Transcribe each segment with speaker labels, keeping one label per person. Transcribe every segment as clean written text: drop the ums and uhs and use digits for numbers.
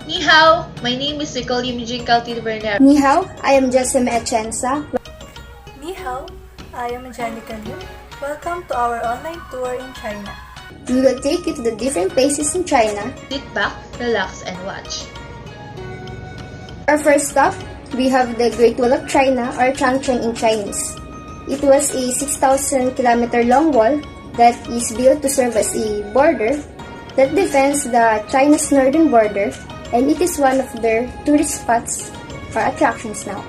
Speaker 1: Ni hao, my name is Nicole Imijing Caltid-Bernero.
Speaker 2: Ni hao, I am Jessime Atienza.
Speaker 3: Ni hao, I am Angelica Liu. Welcome to our online tour in China.
Speaker 2: We will take you to the different places in China.
Speaker 1: Sit back, relax, and watch.
Speaker 2: Our first stop, we have the Great Wall of China, or Changchun in Chinese. It was a 6,000 kilometer long wall that is built to serve as a border that defends the China's northern border, and it is one of their tourist spots or attractions now.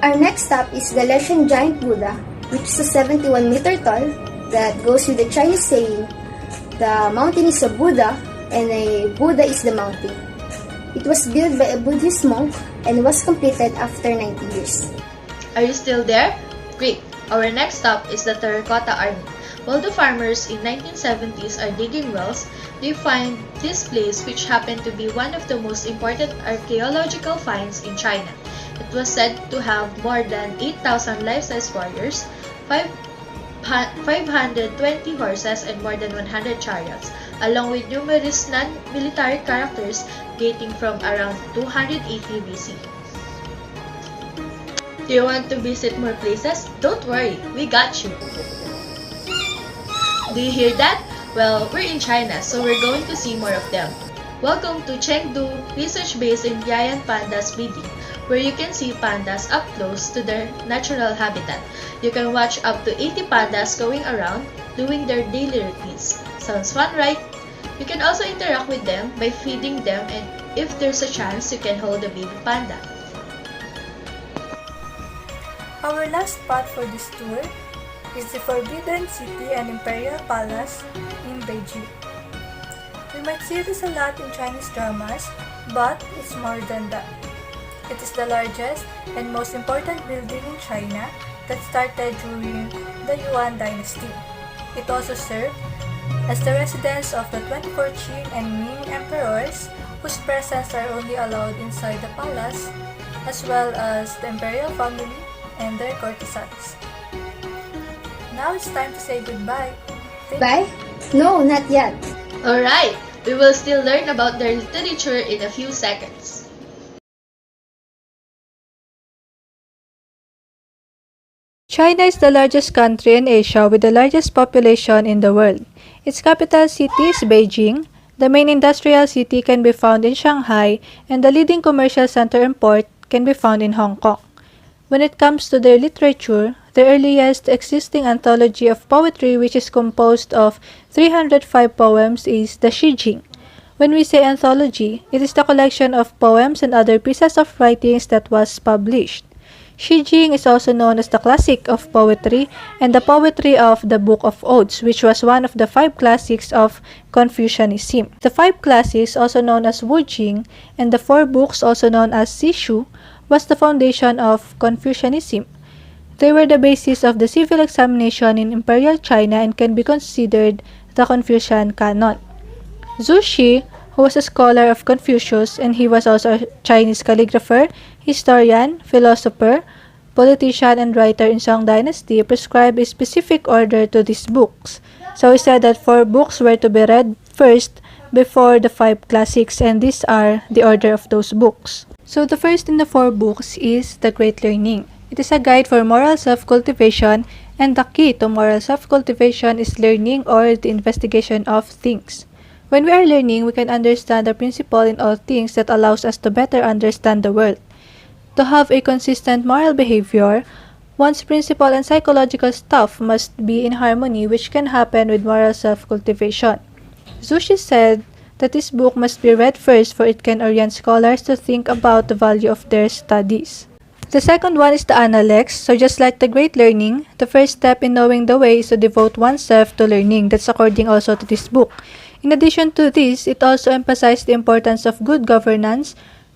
Speaker 2: Our next stop is the Leshan Giant Buddha, which is a 71 meter tall that goes with the Chinese saying, "The mountain is a Buddha and a Buddha is the mountain." It was built by a Buddhist monk and was completed after 90 years.
Speaker 1: Are you still there? Great! Our next stop is the Terracotta Army. While the farmers in 1970s are digging wells, they find this place which happened to be one of the most important archaeological finds in China. It was said to have more than 8,000 life-size warriors, 520 horses, and more than 100 chariots, along with numerous non-military characters dating from around 280 BC. Do you want to visit more places? Don't worry, we got you! Do you hear that? Well, we're in China, so we're going to see more of them. Welcome to Chengdu Research Base in Biayan Pandas Breeding, where you can see pandas up close to their natural habitat. You can watch up to 80 pandas going around doing their daily routines. Sounds fun, right? You can also interact with them by feeding them, and if there's a chance, you can hold a baby panda.
Speaker 3: Our last spot for this tour is the Forbidden City and Imperial Palace in Beijing. We might see this a lot in Chinese dramas, but it's more than that. It is the largest and most important building in China that started during the Yuan dynasty. It also served as the residence of the 24 Qing and Ming emperors, whose presence are only allowed inside the palace, as well as the imperial family and their courtesans. Now it's time to say goodbye.
Speaker 2: Bye? No, not yet.
Speaker 1: Alright, we will still learn about their literature in a few seconds.
Speaker 4: China is the largest country in Asia with the largest population in the world. Its capital city is Beijing. The main industrial city can be found in Shanghai, and the leading commercial center and port can be found in Hong Kong. When it comes to their literature, the earliest existing anthology of poetry, which is composed of 305 poems, is the Shijing. When we say anthology, it is the collection of poems and other pieces of writings that was published. Shijing is also known as the classic of poetry and the poetry of the Book of Odes, which was one of the 5 classics of Confucianism. The 5 classics, also known as Wujing, and the 4 books, also known as Sishu, was the foundation of Confucianism. They were the basis of the civil examination in Imperial China and can be considered the Confucian canon. Zhu Xi, who was a scholar of Confucius, and he was also a Chinese calligrapher, historian, philosopher, politician, and writer in Song Dynasty, prescribed a specific order to these books. So he said that 4 books were to be read first before the 5 classics, and these are the order of those books. So the first in the 4 books is The Great Learning. It is a guide for moral self-cultivation, and the key to moral self-cultivation is learning, or the investigation of things. When we are learning, we can understand the principle in all things that allows us to better understand the world. To have a consistent moral behavior, one's principle and psychological stuff must be in harmony, which can happen with moral self-cultivation. Zhu Xi said that this book must be read first, for it can orient scholars to think about the value of their studies. The second one is the Analects. So just like the Great Learning, the first step in knowing the way is to devote oneself to learning. That's according also to this book. In addition to this, it also emphasized the importance of good governance,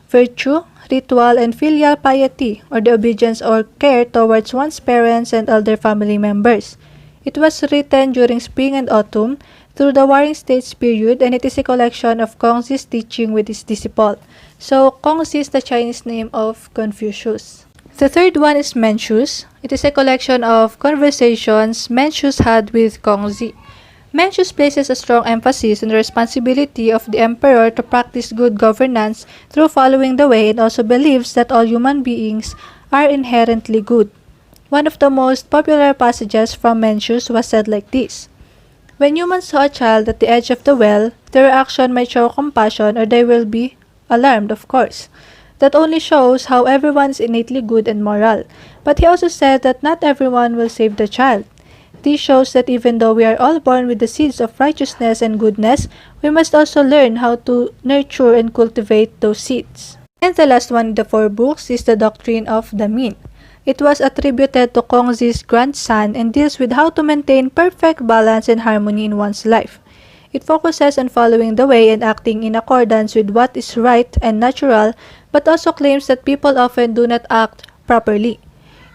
Speaker 4: virtue, ritual, and filial piety, or the obedience or care towards one's parents and elder family members. It was written during spring and autumn through the Warring States period, and it is a collection of Kongzi's teaching with his disciple. So, Kongzi is the Chinese name of Confucius. The third one is Mencius. It is a collection of conversations Mencius had with Kongzi. Mencius places a strong emphasis on the responsibility of the emperor to practice good governance through following the way, and also believes that all human beings are inherently good. One of the most popular passages from Mencius was said like this: "When humans saw a child at the edge of the well, their reaction might show compassion, or they will be alarmed, of course. That only shows how everyone is innately good and moral." But he also said that not everyone will save the child. This shows that even though we are all born with the seeds of righteousness and goodness, we must also learn how to nurture and cultivate those seeds. And the last one in the 4 books is the Doctrine of the Mean. It was attributed to Kongzi's grandson and deals with how to maintain perfect balance and harmony in one's life. It focuses on following the way and acting in accordance with what is right and natural, but also claims that people often do not act properly.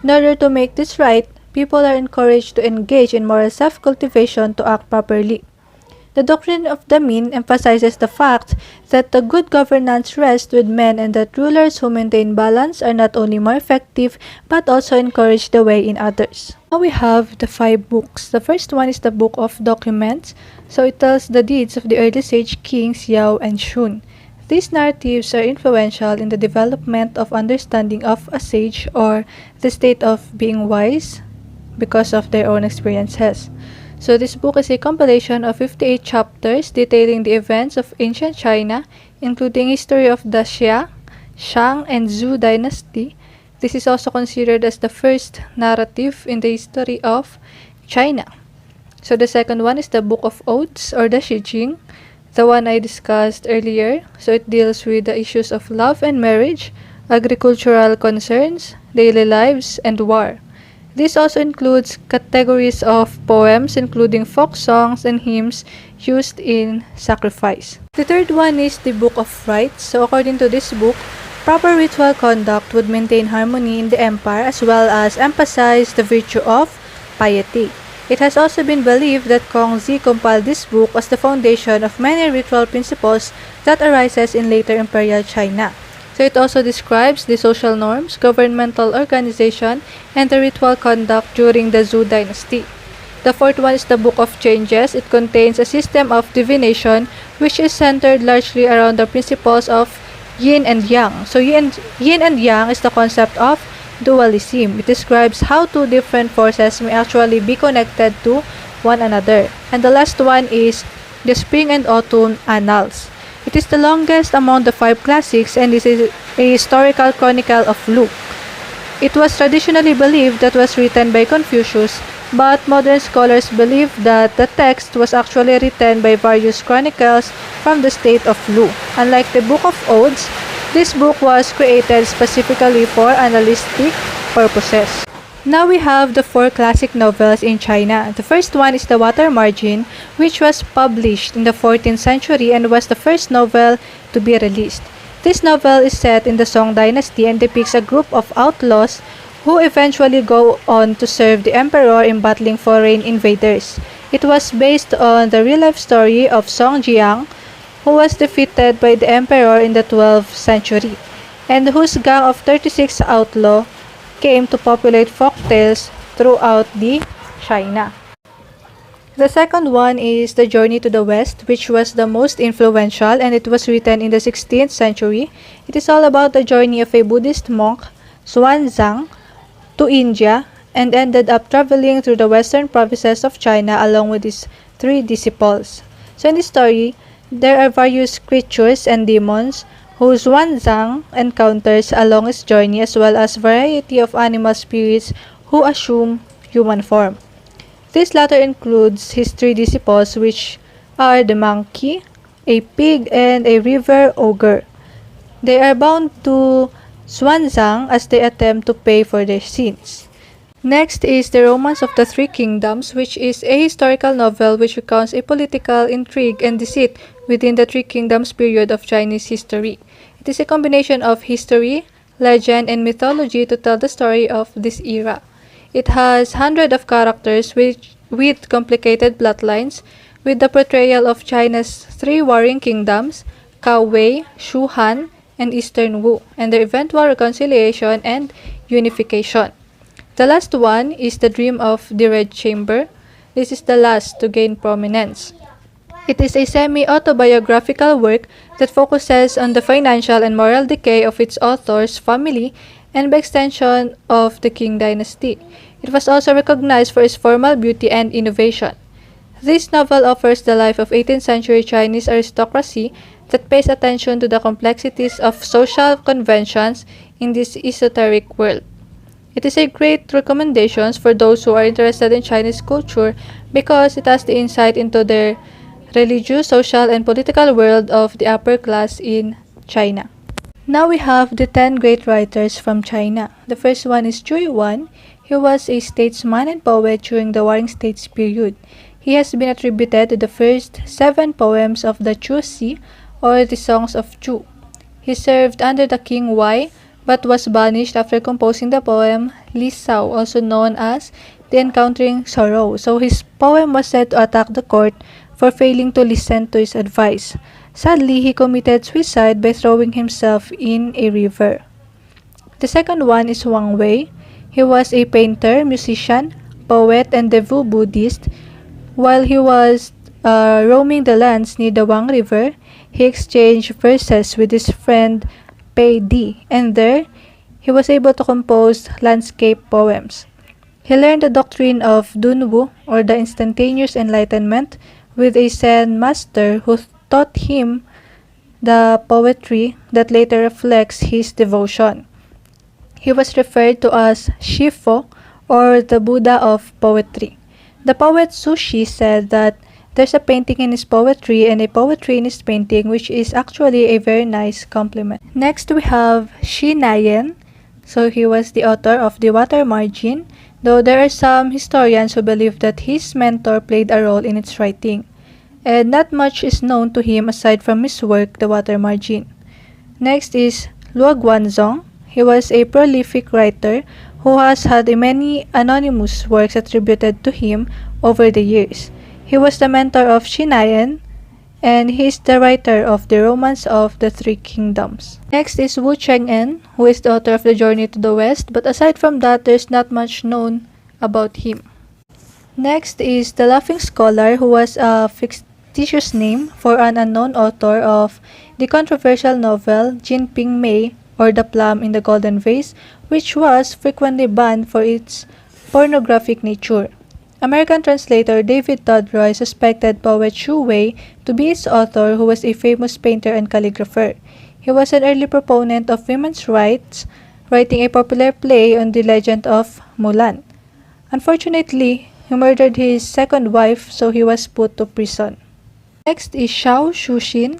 Speaker 4: In order to make this right, people are encouraged to engage in moral self-cultivation to act properly. The Doctrine of the Mean emphasizes the fact that the good governance rests with men, and that rulers who maintain balance are not only more effective but also encourage the way in others. Now we have the 5 books. The first one is the Book of Documents. So it tells the deeds of the early sage kings Yao and Shun. These narratives are influential in the development of understanding of a sage, or the state of being wise, because of their own experiences. So this book is a compilation of 58 chapters detailing the events of ancient China, including history of the Xia, Shang, and Zhou dynasty. This is also considered as the first narrative in the history of China. So the second one is the Book of Odes, or the Shijing, the one I discussed earlier. So it deals with the issues of love and marriage, agricultural concerns, daily lives, and war. This also includes categories of poems, including folk songs and hymns used in sacrifice. The third one is the Book of Rites. So according to this book, proper ritual conduct would maintain harmony in the empire, as well as emphasize the virtue of piety. It has also been believed that Kongzi compiled this book as the foundation of many ritual principles that arises in later imperial China. So it also describes the social norms, governmental organization, and the ritual conduct during the Zhou dynasty. The fourth one is the Book of Changes. It contains a system of divination which is centered largely around the principles of yin and yang. So yin and yang is the concept of dualism. It describes how two different forces may actually be connected to one another. And the last one is the Spring and Autumn Annals. It is the longest among the 5 classics, and this is a historical chronicle of Luke. It was traditionally believed that was written by Confucius, but modern scholars believe that the text was actually written by various chronicles from the state of Lu. Unlike the Book of Odes, this book was created specifically for annalistic purposes. Now we have the 4 classic novels in China. The first one is The Water Margin, which was published in the 14th century and was the first novel to be released. This novel is set in the Song dynasty and depicts a group of outlaws who eventually go on to serve the emperor in battling foreign invaders. It was based on the real-life story of Song Jiang, who was defeated by the emperor in the 12th century, and whose gang of 36 outlaws came to populate folktales throughout the China. The second one is The Journey to the West, which was the most influential, and it was written in the 16th century. It is all about the journey of a Buddhist monk, Xuanzang, to India, and ended up traveling through the western provinces of China along with his 3 disciples. So in this story, there are various creatures and demons who Xuanzang encounters along his journey, as well as variety of animal spirits who assume human form. This latter includes his 3 disciples, which are the monkey, a pig, and a river ogre. They are bound to Xuanzang as they attempt to pay for their sins. Next is The Romance of the 3 Kingdoms, which is a historical novel which recounts a political intrigue and deceit within the 3 Kingdoms period of Chinese history. It is a combination of history, legend, and mythology to tell the story of this era. It has hundreds of characters with complicated plotlines, with the portrayal of China's 3 warring kingdoms, Cao Wei, Shu Han, and Eastern Wu, and their eventual reconciliation and unification. The last one is The Dream of the Red Chamber. This is the last to gain prominence. It is a semi-autobiographical work that focuses on the financial and moral decay of its author's family and by extension of the Qing dynasty. It was also recognized for its formal beauty and innovation. This novel offers the life of 18th century Chinese aristocracy that pays attention to the complexities of social conventions in this esoteric world. It is a great recommendation for those who are interested in Chinese culture because it has the insight into their religious, social, and political world of the upper class in China. Now we have the 10 great writers from China. The first one is Zhu Yuan. He was a statesman and poet during the Warring States period. He has been attributed to the first 7 poems of the Chu Si, or the Songs of Chu. He served under the King Wei, but was banished after composing the poem Li Sao, also known as The Encountering Sorrow. So his poem was said to attack the court for failing to listen to his advice. Sadly, he committed suicide by throwing himself in a river. The second one is Wang Wei. He was a painter, musician, poet, and devout Buddhist. While he was roaming the lands near the Wang River, he exchanged verses with his friend Pei Di, and there he was able to compose landscape poems. He learned the doctrine of Dunwu, or the instantaneous enlightenment, with a Zen master who taught him the poetry that later reflects his devotion. He was referred to as Shifo, or the Buddha of poetry. The poet Su Shi said that there's a painting in his poetry and a poetry in his painting, which is actually a very nice compliment. Next we have Xi Nayan. So he was the author of The Water Margin, though there are some historians who believe that his mentor played a role in its writing, and not much is known to him aside from his work, The Water Margin. Next is Luo Guanzong. He was a prolific writer who has had many anonymous works attributed to him over the years. He was the mentor of Xi Nayan, and he is the writer of The Romance of the Three Kingdoms. Next is Wu Cheng'en, who is the author of The Journey to the West, but aside from that, there's not much known about him. Next is The Laughing Scholar, who was a fictitious name for an unknown author of the controversial novel Jin Ping Mei, or The Plum in the Golden Vase, which was frequently banned for its pornographic nature. American translator David Todroy suspected poet Xu Wei to be its author, who was a famous painter and calligrapher. He was an early proponent of women's rights, writing a popular play on the legend of Mulan. Unfortunately, he murdered his second wife, so he was put to prison. Next is Xiao Shuxin,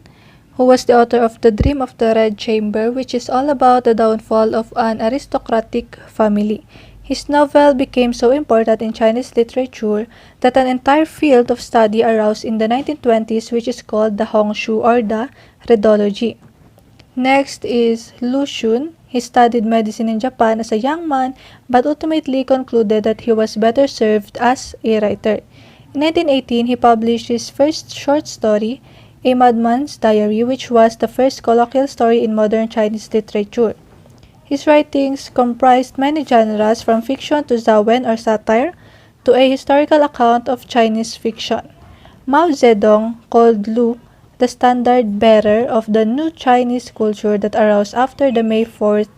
Speaker 4: who was the author of The Dream of the Red Chamber, which is all about the downfall of an aristocratic family. His novel became so important in Chinese literature that an entire field of study arose in the 1920s, which is called the Hongshu, or the Redology. Next is Lu Xun. He studied medicine in Japan as a young man, but ultimately concluded that he was better served as a writer. In 1918, he published his first short story, A Madman's Diary, which was the first colloquial story in modern Chinese literature. His writings comprised many genres, from fiction to zawen or satire, to a historical account of Chinese fiction. Mao Zedong called Lu the standard bearer of the new Chinese culture that arose after the May 4th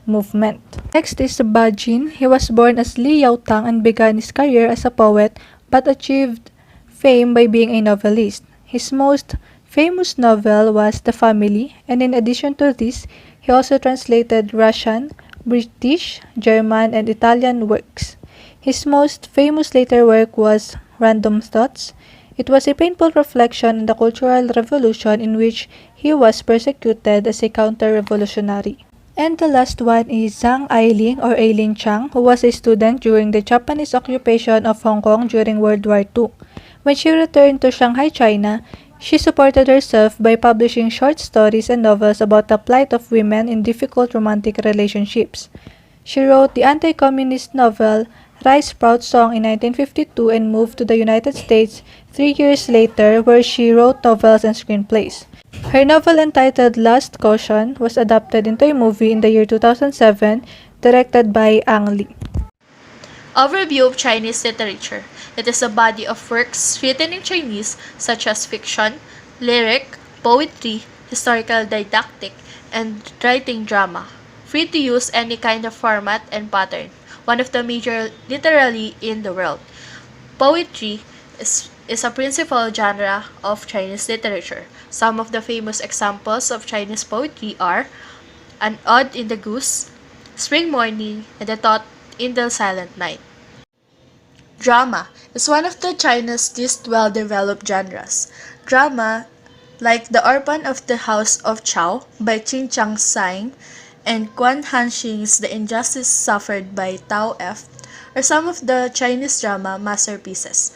Speaker 4: movement. Next is Ba Jin. He was born as Li Yaotang and began his career as a poet, but achieved fame by being a novelist. His most famous novel was The Family, and in addition to this, he also translated Russian, British, German, and Italian works. His most famous later work was Random Thoughts. It was a painful reflection on the Cultural Revolution in which he was persecuted as a counter-revolutionary. And the last one is Zhang Ailing, or Ailing Chang, who was a student during the Japanese occupation of Hong Kong during World War II. When she returned to Shanghai, China, she supported herself by publishing short stories and novels about the plight of women in difficult romantic relationships. She wrote the anti-communist novel Rice Sprout Song in 1952 and moved to the United States 3 years later, where she wrote novels and screenplays. Her novel entitled Last Caution was adapted into a movie in the year 2007, directed by Ang Lee.
Speaker 1: Overview of Chinese literature. It is a body of works written in Chinese such as fiction, lyric, poetry, historical didactic, and writing drama, free to use any kind of format and pattern, one of the major literally in the world. Poetry is a principal genre of Chinese literature. Some of the famous examples of Chinese poetry are An Ode in the Goose, Spring Morning, and The Thought in the Silent Night. Drama is one of the China's least well-developed genres. Drama, like The Orphan of the House of Chow by Qin Chang Saing and Quan Hanxing's The Injustice Suffered by Tao F., are some of the Chinese drama masterpieces.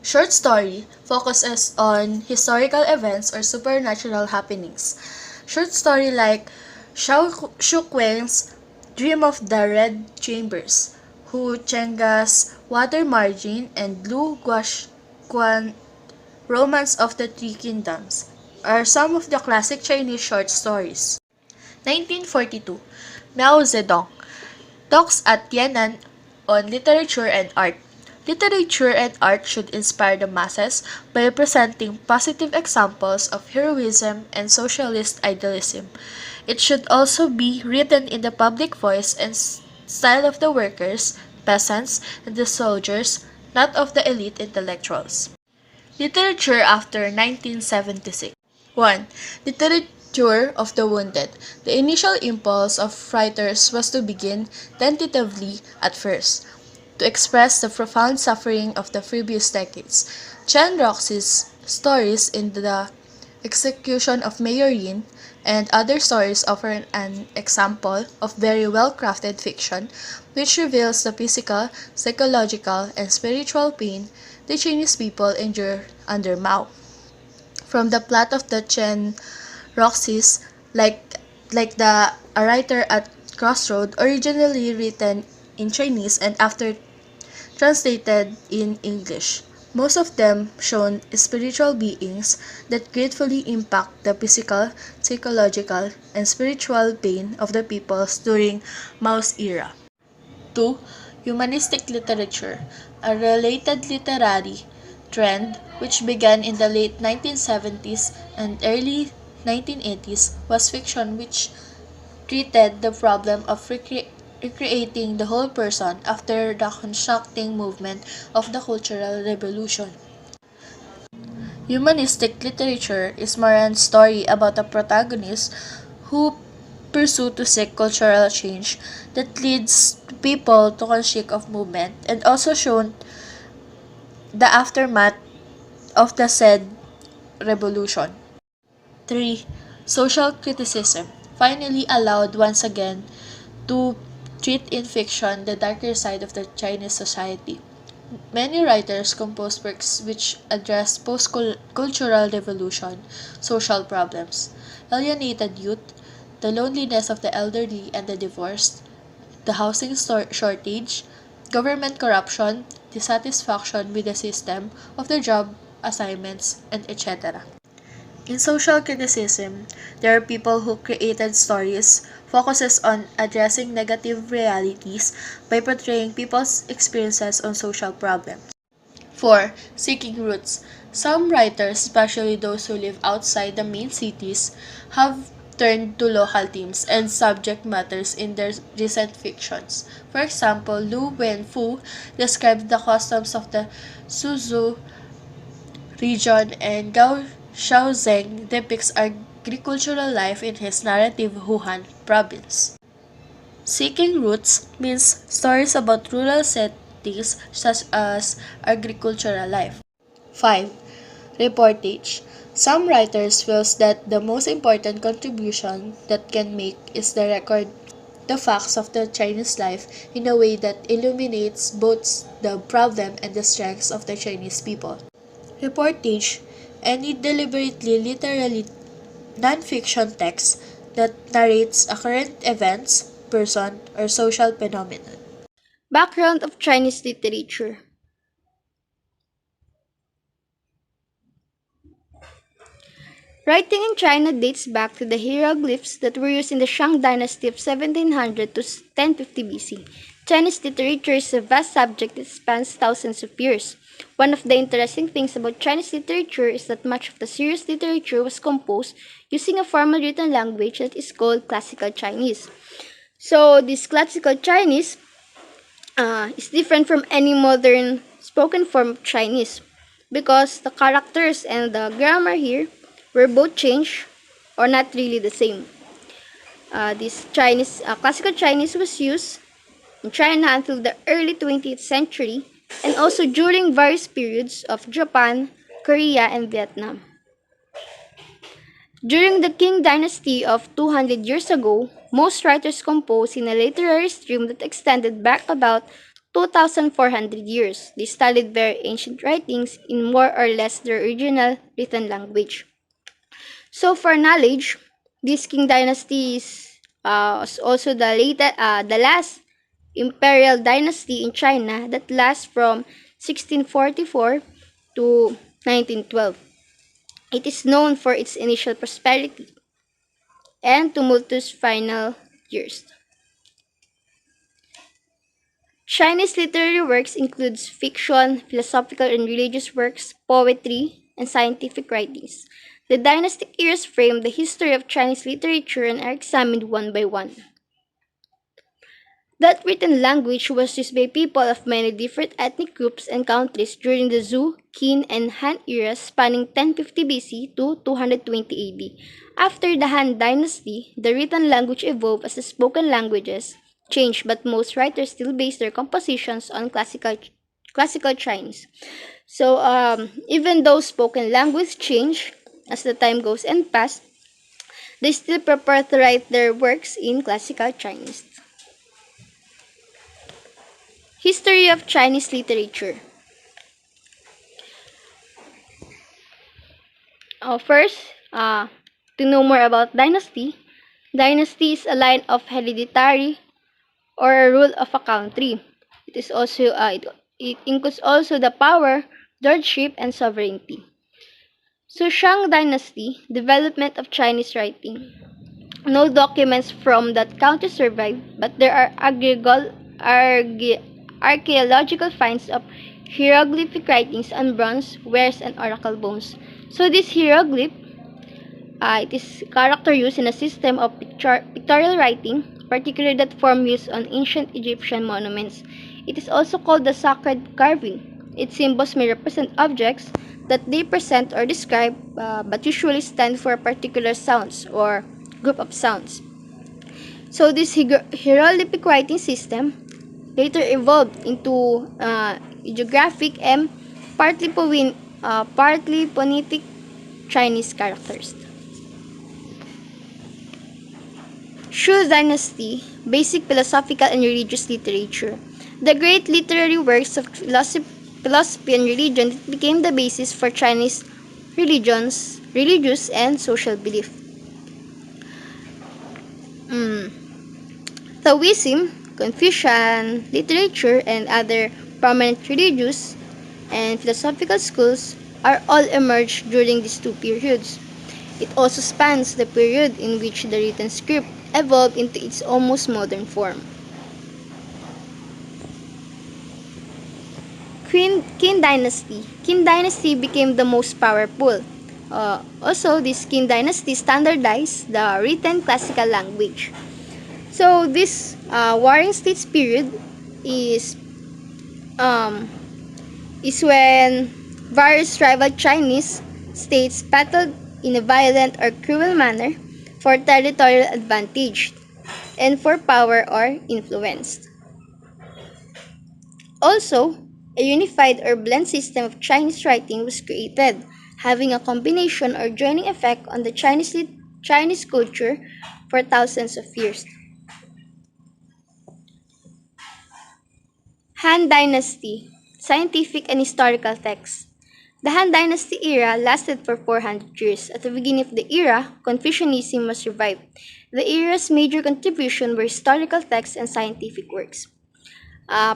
Speaker 1: Short story focuses on historical events or supernatural happenings. Short story like Shuqueng's Dream of the Red Chambers, Hu Chenga's Water Margin, and Lu Guashquan Romance of the Three Kingdoms are some of the classic Chinese short stories. 1942, Mao Zedong talks at Tiananmen on literature and art. Literature and art should inspire the masses by presenting positive examples of heroism and socialist idealism. It should also be written in the public voice and style of the workers, peasants, and the soldiers, not of the elite intellectuals. Literature after 1976. 1. Literature of the wounded. The initial impulse of writers was to begin tentatively at first, to express the profound suffering of the previous decades. Chen Roxy's stories in the execution of Mayor Yin and other stories offer an example of very well-crafted fiction which reveals the physical, psychological, and spiritual pain the Chinese people endure under Mao. From the plot of the Chen Roxys, like the A Writer at Crossroad, originally written in Chinese and after translated in English. Most of them shown spiritual beings that gratefully impact the physical, psychological, and spiritual pain of the peoples during Mao's era. 2. Humanistic literature, a related literary trend which began in the late 1970s and early 1980s was fiction which treated the problem of recreating the whole person after the constructing movement of the Cultural Revolution. Humanistic literature is more a story about a protagonist who pursue to seek cultural change that leads people to construct of movement and also shown the aftermath of the said revolution. 3. Social criticism, finally allowed once again to treat in fiction the darker side of the Chinese society. Many writers compose works which address post-cultural revolution, social problems, alienated youth, the loneliness of the elderly and the divorced, the housing shortage, government corruption, dissatisfaction with the system of the job assignments, and etc. In social criticism, there are people who created stories focuses on addressing negative realities by portraying people's experiences on social problems. 4. Seeking roots. Some writers, especially those who live outside the main cities, have turned to local themes and subject matters in their recent fictions. For example, Lu Wenfu described the customs of the Suzhou region, and Gao Xiaozheng depicts agricultural life in his narrative Wuhan province. Seeking roots means stories about rural settings such as agricultural life. 5. Reportage. Some writers feel that the most important contribution that can make is the record the facts of the Chinese life in a way that illuminates both the problem and the strengths of the Chinese people. Reportage, any deliberately literally non-fiction text that narrates a current events, person, or social phenomenon.
Speaker 2: Background of Chinese literature. Writing in China dates back to the hieroglyphs that were used in the Shang dynasty of 1700 to 1050 BC. Chinese literature is a vast subject that spans thousands of years. One of the interesting things about Chinese literature is that much of the serious literature was composed using a formal written language that is called Classical Chinese. So, this Classical Chinese is different from any modern spoken form of Chinese because the characters and the grammar here were both changed or not really the same. This Classical Chinese was used in China until the early 20th century and also during various periods of Japan, Korea, and Vietnam. During the Qing dynasty of 200 years ago, most writers composed in a literary stream that extended back about 2,400 years. They studied very ancient writings in more or less their original written language. So for knowledge, this Qing dynasty was also the last imperial dynasty in China that lasts from 1644 to 1912. It is known for its initial prosperity and tumultuous final years. Chinese literary works includes fiction, philosophical and religious works, poetry, and scientific writings. The dynastic eras frame the history of Chinese literature and are examined one by one. That written language was used by people of many different ethnic groups and countries during the Zhou, Qin, and Han eras spanning 1050 BC to 220 AD. After the Han Dynasty, the written language evolved as the spoken languages changed, but most writers still base their compositions on classical Chinese. So, even though spoken language changed as the time goes and passed, they still prefer to write their works in classical Chinese. History of Chinese literature. First, to know more about dynasty. Dynasty is a line of hereditary or a rule of a country. It is also it includes also the power, lordship, and sovereignty. So Shang Dynasty, development of Chinese writing. No documents from that county survive, but there are archaeological finds of hieroglyphic writings on bronze, wares, and oracle bones. So this hieroglyph, it is character used in a system of pictorial writing, particularly that form used on ancient Egyptian monuments. It is also called the sacred carving. Its symbols may represent objects that they present or describe, but usually stand for particular sounds or group of sounds. So this hieroglyphic writing system later evolved into ideographic and partly phonetic Chinese characters. Shu Dynasty, basic philosophical and religious literature. The great literary works of philosophy and religion that became the basis for Chinese religious and social belief. Taoism, Confucian literature, and other prominent religious and philosophical schools are all emerged during these two periods. It also spans the period in which the written script evolved into its almost modern form. Qin Dynasty. Qin Dynasty became the most powerful. Also, this Qin Dynasty standardized the written classical language. So, this Warring States period is when various rival Chinese states battled in a violent or cruel manner for territorial advantage and for power or influence. Also, a unified or blend system of Chinese writing was created, having a combination or joining effect on the Chinese culture for thousands of years. Han Dynasty, scientific and historical texts. The Han Dynasty era lasted for 400 years. At the beginning of the era, Confucianism was revived. The era's major contribution were historical texts and scientific works.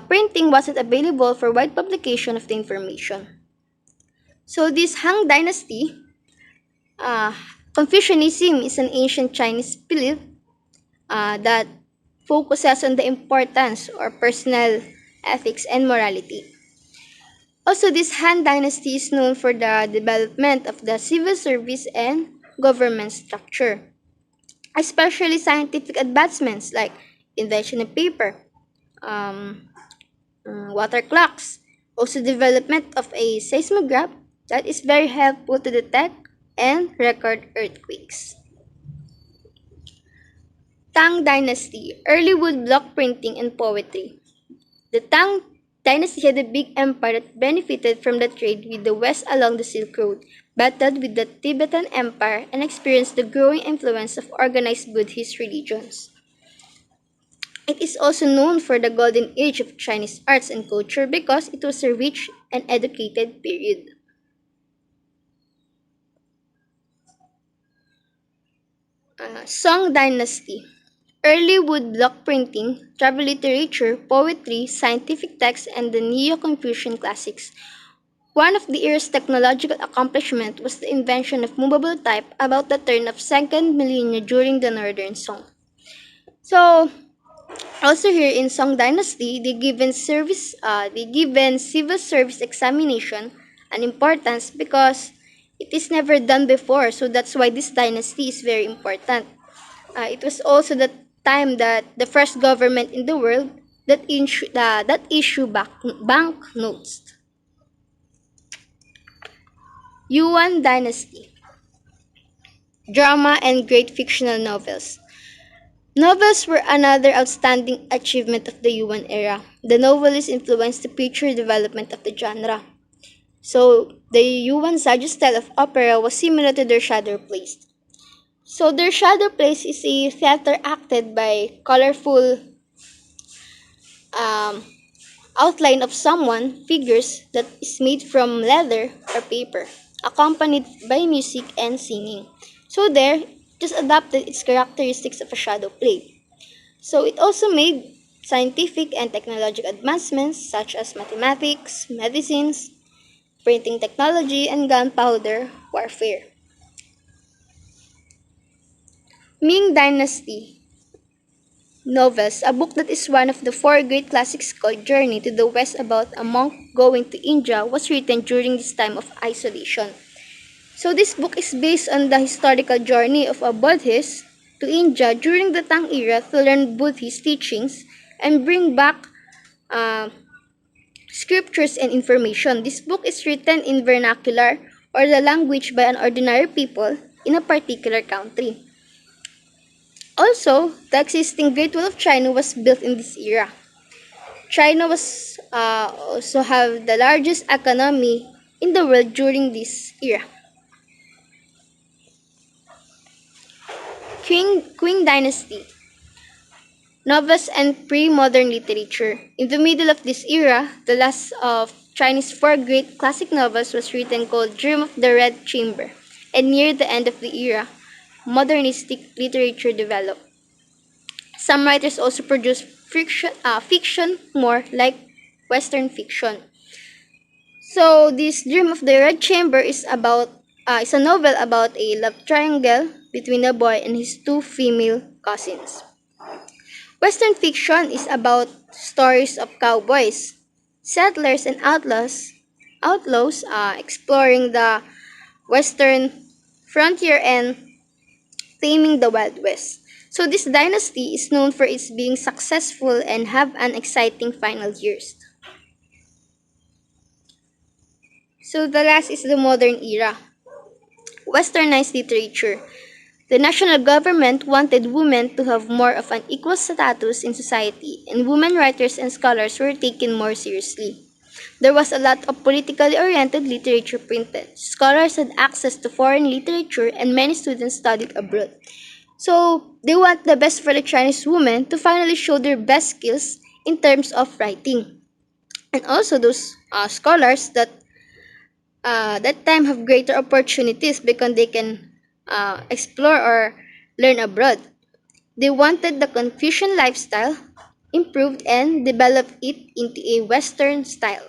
Speaker 2: Printing wasn't available for wide publication of the information. So this Han Dynasty, Confucianism is an ancient Chinese belief that focuses on the importance or personal ethics and morality. Also, this Han Dynasty is known for the development of the civil service and government structure, especially scientific advancements like invention of paper, um, water clocks, also development of a seismograph that is very helpful to detect and record earthquakes. Tang Dynasty, early wood block printing and poetry. The Tang Dynasty had a big empire that benefited from the trade with the West along the Silk Road, battled with the Tibetan Empire, and experienced the growing influence of organized Buddhist religions. It is also known for the golden age of Chinese arts and culture because it was a rich and educated period. Song Dynasty. Early wood block printing, travel literature, poetry, scientific texts, and the Neo-Confucian classics. One of the era's technological accomplishments was the invention of movable type about the turn of second millennia during the Northern Song. So, also here in Song Dynasty, they given civil service examination an importance because it is never done before. So that's why this dynasty is very important. It was also the time that the first government in the world that issue bank notes. Yuan Dynasty, drama and great fictional novels. Novels were another outstanding achievement of the Yuan era. The novelists influenced the future development of the genre. So, the Yuan Saju style of opera was similar to their shadow plays. So, their shadow plays is a theater acted by colorful um, outline of someone, figures that is made from leather or paper, accompanied by music and singing. So, there, just adapted its characteristics of a shadow play. So it also made scientific and technological advancements such as mathematics, medicines, printing technology, and gunpowder warfare. Ming Dynasty novels, a book that is one of the four great classics called Journey to the West about a monk going to India, was written during this time of isolation. So this book is based on the historical journey of a Buddhist to India during the Tang era to learn Buddhist teachings and bring back uh, scriptures and information. This book is written in vernacular or the language by an ordinary people in a particular country. Also, the existing Great Wall of China was built in this era. China was also have the largest economy in the world during this era. Qing Dynasty, novels and pre-modern literature. In the middle of this era, the last of Chinese four great classic novels was written called Dream of the Red Chamber, and near the end of the era, modernistic literature developed. Some writers also produced fiction more like Western fiction. So this Dream of the Red Chamber is a novel about a love triangle between a boy and his two female cousins. Western fiction is about stories of cowboys, settlers, and outlaws exploring the western frontier and taming the Wild West. So this dynasty is known for its being successful and have an exciting final years. So the last is the modern era. Westernized literature. The national government wanted women to have more of an equal status in society, and women writers and scholars were taken more seriously. There was a lot of politically oriented literature printed. Scholars had access to foreign literature, and many students studied abroad. So, they want the best for the Chinese women to finally show their best skills in terms of writing. And also, those scholars that time have greater opportunities because they can explore or learn abroad. They wanted the Confucian lifestyle improved and developed it into a Western style.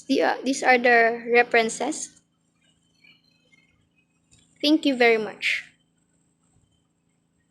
Speaker 2: These are the references. Thank you very much.